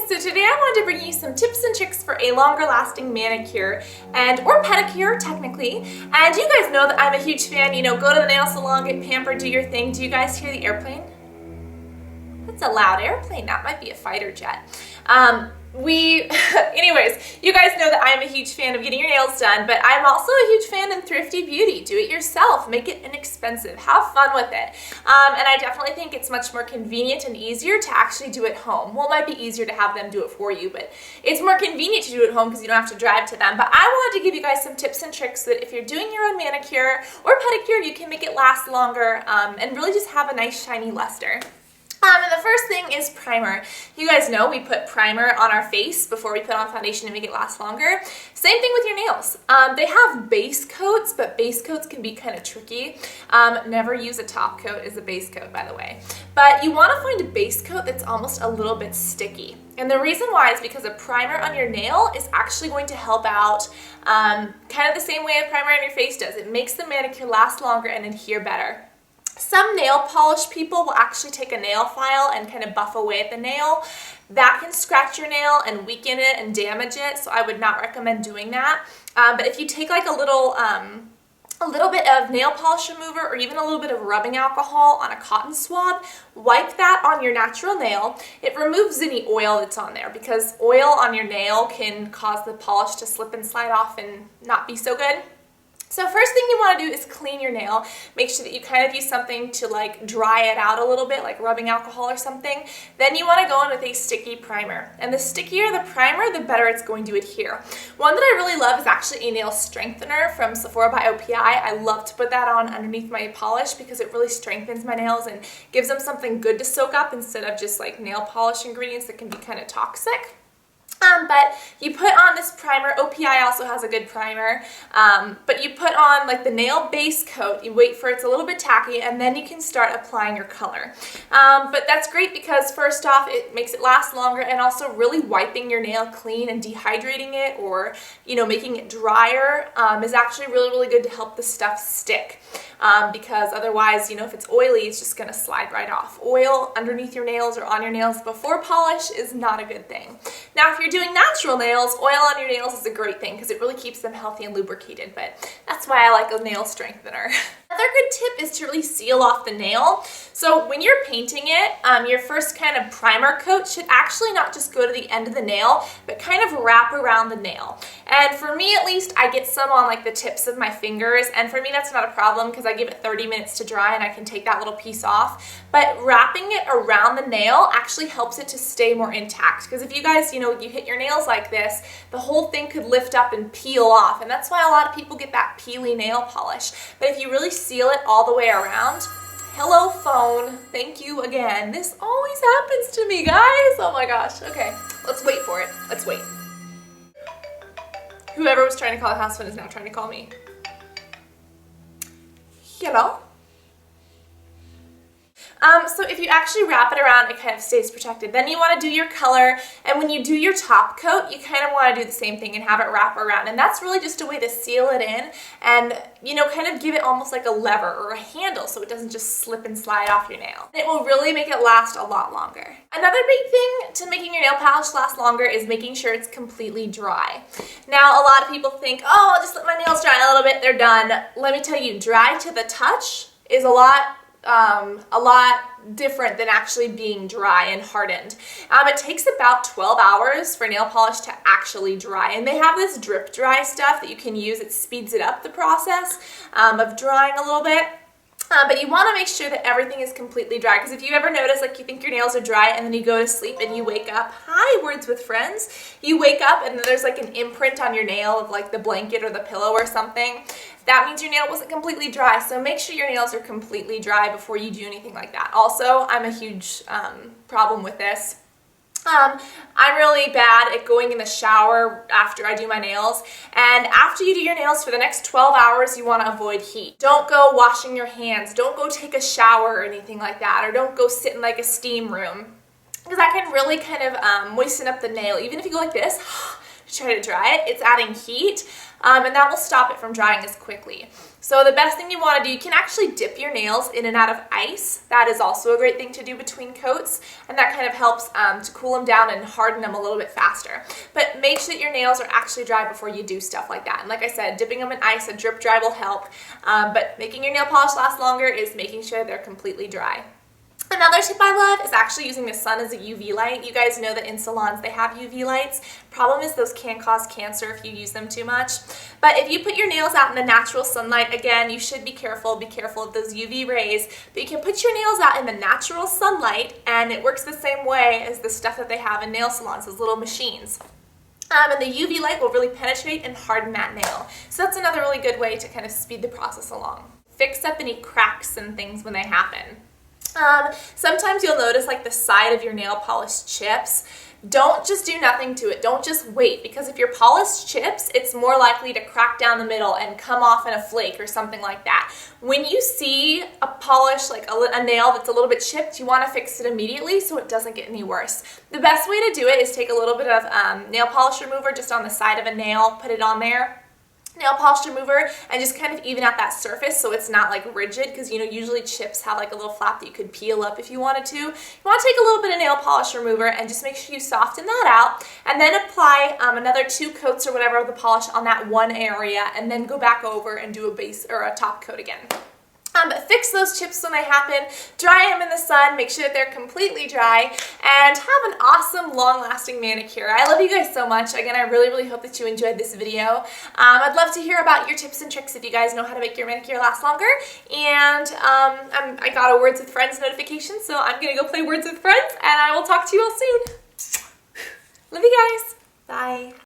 So today I wanted to bring you some tips and tricks for a longer lasting manicure or pedicure technically. And you guys know that I'm a huge fan, go to the nail salon, get pampered, do your thing. Do you guys hear the airplane? That's a loud airplane. That might be a fighter jet. Anyways, you guys know that I'm a huge fan of getting your nails done, but I'm also a huge fan of thrifty beauty. Do it yourself. Make it inexpensive. Have fun with it. And I definitely think it's much more convenient and easier to actually do it home. Well, it might be easier to have them do it for you, but it's more convenient to do it at home because you don't have to drive to them. But I wanted to give you guys some tips and tricks so that if you're doing your own manicure or pedicure, you can make it last longer and really just have a nice shiny luster. And the first thing is primer. You guys know we put primer on our face before we put on foundation to make it last longer. Same thing with your nails. They have base coats, but base coats can be kind of tricky. Never use a top coat as a base coat, by the way. But you want to find a base coat that's almost a little bit sticky. And the reason why is because a primer on your nail is actually going to help out kind of the same way a primer on your face does. It makes the manicure last longer and adhere better. Some nail polish people will actually take a nail file and kind of buff away at the nail. That can scratch your nail and weaken it and damage it, so I would not recommend doing that. But if you take like a little bit of nail polish remover or even a little bit of rubbing alcohol on a cotton swab, wipe that on your natural nail. It removes any oil that's on there because oil on your nail can cause the polish to slip and slide off and not be so good. So first thing you want to do is clean your nail. Make sure that you kind of use something to like dry it out a little bit, like rubbing alcohol or something. Then you want to go in with a sticky primer. And the stickier the primer, the better it's going to adhere. One that I really love is actually a nail strengthener from Sephora by OPI. I love to put that on underneath my polish because it really strengthens my nails and gives them something good to soak up instead of just like nail polish ingredients that can be kind of toxic. But you put on this primer. OPI also has a good primer, but you put on like the nail base coat, you wait for it's a little bit tacky, and then you can start applying your color. But that's great because first off, it makes it last longer, and also really wiping your nail clean and dehydrating it or making it drier is actually really, really good to help the stuff stick. Because otherwise, if it's oily, it's just going to slide right off. Oil underneath your nails or on your nails before polish is not a good thing. Now, if you're doing natural nails, oil on your nails is a great thing because it really keeps them healthy and lubricated, but that's why I like a nail strengthener. Another good tip is to really seal off the nail. So when you're painting it, your first kind of primer coat should actually not just go to the end of the nail, but kind of wrap around the nail. And for me at least, I get some on like the tips of my fingers, and for me that's not a problem because I give it 30 minutes to dry and I can take that little piece off. But wrapping it around the nail actually helps it to stay more intact because if you guys, you hit your nails like this, the whole thing could lift up and peel off, and that's why a lot of people get that peely nail polish. But if you really seal it all the way around, hello phone, thank you again. This always happens to me, guys. Oh my gosh. Okay, let's wait for it. Let's wait. Whoever was trying to call the house phone is now trying to call me. Hello? So if you actually wrap it around, it kind of stays protected. Then you want to do your color, and when you do your top coat, you kind of want to do the same thing and have it wrap around. And that's really just a way to seal it in and, kind of give it almost like a lever or a handle so it doesn't just slip and slide off your nail. It will really make it last a lot longer. Another big thing to making your nail polish last longer is making sure it's completely dry. Now, a lot of people think, oh, I'll just let my nails dry a little bit, they're done. Let me tell you, dry to the touch is a lot different than actually being dry and hardened. It takes about 12 hours for nail polish to actually dry, and they have this drip dry stuff that you can use. It speeds it up the process of drying a little bit. But you want to make sure that everything is completely dry, because if you ever notice like you think your nails are dry and then you go to sleep and you wake up, hi, words with friends, you wake up and then there's like an imprint on your nail of like the blanket or the pillow or something, that means your nail wasn't completely dry. So make sure your nails are completely dry before you do anything like that. Also, I'm a huge problem with this. I'm really bad at going in the shower after I do my nails, and after you do your nails for the next 12 hours you want to avoid heat. Don't go washing your hands, don't go take a shower or anything like that, or don't go sit in like a steam room because that can really kind of moisten up the nail. Even if you go like this, to try to dry it. It's adding heat, and that will stop it from drying as quickly. So the best thing you want to do, you can actually dip your nails in and out of ice. That is also a great thing to do between coats, and that kind of helps to cool them down and harden them a little bit faster. But make sure that your nails are actually dry before you do stuff like that. And like I said, dipping them in ice, a drip dry will help, but making your nail polish last longer is making sure they're completely dry. Another tip I love is actually using the sun as a UV light. You guys know that in salons they have UV lights. Problem is those can cause cancer if you use them too much. But if you put your nails out in the natural sunlight, again, you should be careful of those UV rays. But you can put your nails out in the natural sunlight, and it works the same way as the stuff that they have in nail salons, those little machines. And the UV light will really penetrate and harden that nail. So that's another really good way to kind of speed the process along. Fix up any cracks and things when they happen. Sometimes you'll notice like the side of your nail polish chips. Don't just do nothing to it. Don't just wait, because if your polish chips, it's more likely to crack down the middle and come off in a flake or something like that. When you see a polish, like a nail that's a little bit chipped, you want to fix it immediately so it doesn't get any worse. The best way to do it is take a little bit of nail polish remover just on the side of a nail, put it on there, nail polish remover, and just kind of even out that surface so it's not like rigid, because you know usually chips have like a little flap that you could peel up if you wanted to. You want to take a little bit of nail polish remover and just make sure you soften that out, and then apply another 2 coats or whatever of the polish on that one area, and then go back over and do a base or a top coat again. Fix those chips when they happen, dry them in the sun, make sure that they're completely dry, and have an awesome, long-lasting manicure. I love you guys so much. Again, I really, really hope that you enjoyed this video. I'd love to hear about your tips and tricks if you guys know how to make your manicure last longer. And I got a Words with Friends notification, so I'm going to go play Words with Friends, and I will talk to you all soon. Love you guys. Bye.